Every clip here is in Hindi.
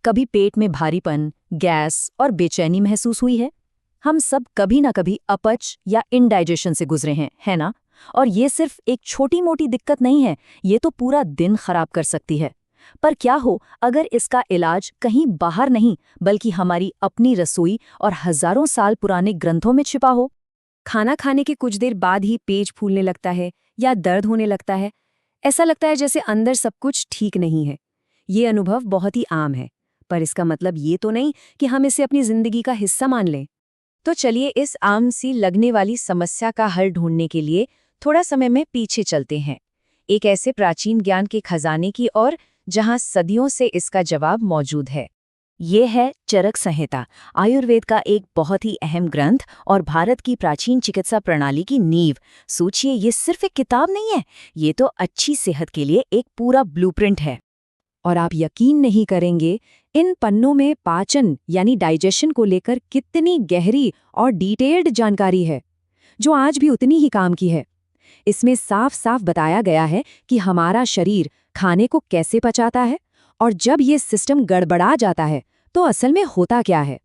कभी पेट में भारीपन, गैस और बेचैनी महसूस हुई है? हम सब कभी ना कभी अपच या इनडाइजेशन से गुजरे हैं, है ना? और ये सिर्फ एक छोटी मोटी दिक्कत नहीं है, ये तो पूरा दिन खराब कर सकती है। पर क्या हो अगर इसका इलाज कहीं बाहर नहीं बल्कि हमारी अपनी रसोई और हजारों साल पुराने ग्रंथों में छिपा हो? खाना खाने के कुछ देर बाद ही पेट फूलने लगता है या दर्द होने लगता है। ऐसा लगता है जैसे अंदर सब कुछ ठीक नहीं है। ये अनुभव बहुत ही आम है, पर इसका मतलब ये तो नहीं कि हम इसे अपनी जिंदगी का हिस्सा मान लें। तो चलिए इस आम सी लगने वाली समस्या का हल ढूंढने के लिए थोड़ा समय में पीछे चलते हैं, एक ऐसे प्राचीन ज्ञान के खजाने की ओर जहां सदियों से इसका जवाब मौजूद है। ये है चरक संहिता, आयुर्वेद का एक बहुत ही अहम ग्रंथ और भारत की प्राचीन चिकित्सा प्रणाली की नींव। सोचिए, ये सिर्फ एक किताब नहीं है, ये तो अच्छी सेहत के लिए एक पूरा ब्लूप्रिंट है। और आप यकीन नहीं करेंगे, इन पन्नों में पाचन यानी डाइजेशन को लेकर कितनी गहरी और डिटेल्ड जानकारी है, जो आज भी उतनी ही काम की है। इसमें साफ साफ बताया गया है कि हमारा शरीर खाने को कैसे पचाता है, और जब ये सिस्टम गड़बड़ा जाता है तो असल में होता क्या है।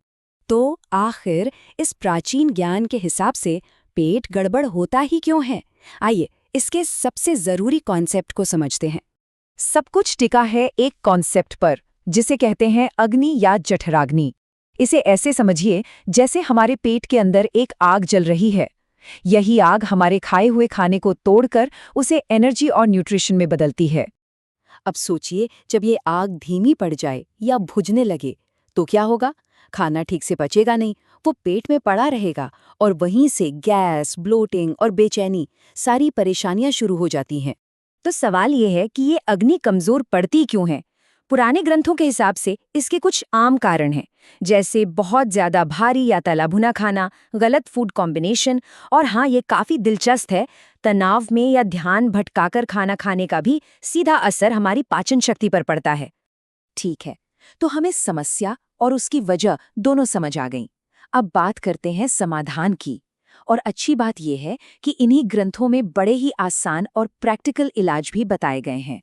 तो आखिर इस प्राचीन ज्ञान के हिसाब से पेट गड़बड़ होता ही क्यों है? आइए इसके सबसे जरूरी कॉन्सेप्ट को समझते हैं। सब कुछ टिका है एक कॉन्सेप्ट पर, जिसे कहते हैं अग्नि या जठराग्नि। इसे ऐसे समझिए जैसे हमारे पेट के अंदर एक आग जल रही है। यही आग हमारे खाए हुए खाने को तोड़कर उसे एनर्जी और न्यूट्रिशन में बदलती है। अब सोचिए, जब ये आग धीमी पड़ जाए या बुझने लगे तो क्या होगा? खाना ठीक से पचेगा नहीं, वो पेट में पड़ा रहेगा और वहीं से गैस, ब्लोटिंग और बेचैनी, सारी परेशानियां शुरू हो जाती हैं। तो सवाल ये है कि ये अग्नि कमजोर पड़ती क्यों है? पुराने ग्रंथों के हिसाब से इसके कुछ आम कारण हैं, जैसे बहुत ज्यादा भारी या तला भुना खाना, गलत फूड कॉम्बिनेशन, और हाँ, ये काफी दिलचस्प है, तनाव में या ध्यान भटकाकर खाना खाने का भी सीधा असर हमारी पाचन शक्ति पर पड़ता है। ठीक है, तो हमें समस्या और उसकी वजह दोनों समझ आ गईं। अब बात करते हैं समाधान की। और अच्छी बात यह है कि इन्हीं ग्रंथों में बड़े ही आसान और प्रैक्टिकल इलाज भी बताए गए हैं।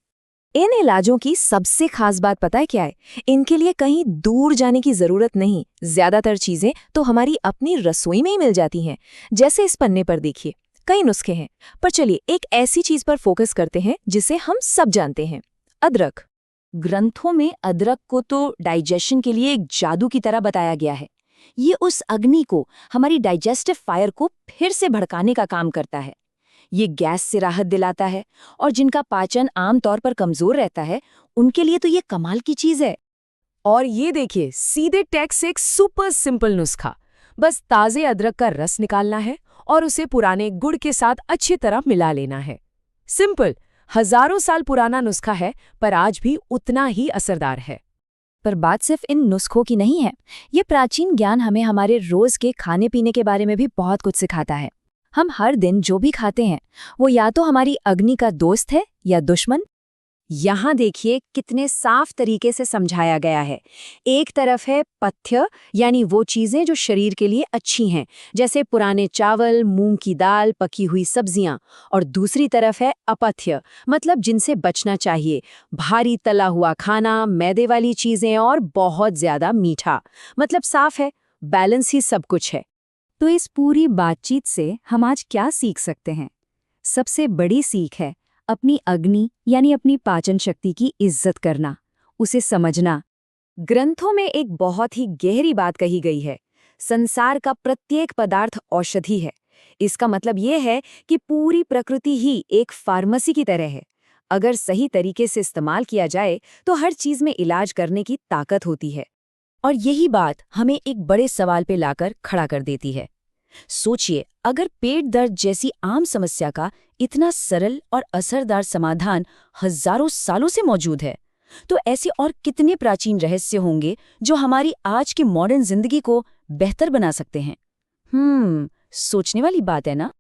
इन इलाजों की सबसे खास बात पता है क्या है? इनके लिए कहीं दूर जाने की जरूरत नहीं। ज्यादातर चीजें तो हमारी अपनी रसोई में ही मिल जाती हैं। जैसे इस पन्ने पर देखिए, कई नुस्खे हैं, पर चलिए एक ऐसी चीज पर फोकस करते हैं जिसे हम सब जानते हैं, अदरक। ग्रंथों में अदरक को तो डाइजेशन के लिए एक जादू की तरह बताया गया है। ये उस अग्नि को, हमारी डाइजेस्टिव फायर को फिर से भड़काने का काम करता है। ये गैस से राहत दिलाता है, और जिनका पाचन आमतौर पर कमजोर रहता है उनके लिए तो ये कमाल की चीज है। और ये देखिए, सीधे टेक्स्ट से एक सुपर सिंपल नुस्खा। बस ताजे अदरक का रस निकालना है और उसे पुराने गुड़ के साथ अच्छी तरह मिला लेना है। सिंपल, हजारों साल पुराना नुस्खा है, पर आज भी उतना ही असरदार है। पर बात सिर्फ इन नुस्खों की नहीं है। ये प्राचीन ज्ञान हमें हमारे रोज के खाने पीने के बारे में भी बहुत कुछ सिखाता है। हम हर दिन जो भी खाते हैं वो या तो हमारी अग्नि का दोस्त है या दुश्मन। यहाँ देखिए कितने साफ तरीके से समझाया गया है। एक तरफ है पथ्य, यानी वो चीजें जो शरीर के लिए अच्छी हैं, जैसे पुराने चावल, मूंग की दाल, पकी हुई सब्जियां। और दूसरी तरफ है अपथ्य, मतलब जिनसे बचना चाहिए, भारी तला हुआ खाना, मैदे वाली चीजें और बहुत ज्यादा मीठा। मतलब साफ है, बैलेंस ही सब कुछ है। तो इस पूरी बातचीत से हम आज क्या सीख सकते हैं? सबसे बड़ी सीख है अपनी अग्नि यानी अपनी पाचन शक्ति की इज्जत करना, उसे समझना। ग्रंथों में एक बहुत ही गहरी बात कही गई है, संसार का प्रत्येक पदार्थ औषधि है। इसका मतलब यह है कि पूरी प्रकृति ही एक फार्मेसी की तरह है। अगर सही तरीके से इस्तेमाल किया जाए तो हर चीज में इलाज करने की ताकत होती है। और यही बात हमें एक बड़े सवाल पे लाकर खड़ा कर देती है। सोचिए, अगर पेट दर्द जैसी आम समस्या का इतना सरल और असरदार समाधान हजारों सालों से मौजूद है, तो ऐसे और कितने प्राचीन रहस्य होंगे जो हमारी आज की मॉडर्न जिंदगी को बेहतर बना सकते हैं। सोचने वाली बात है ना?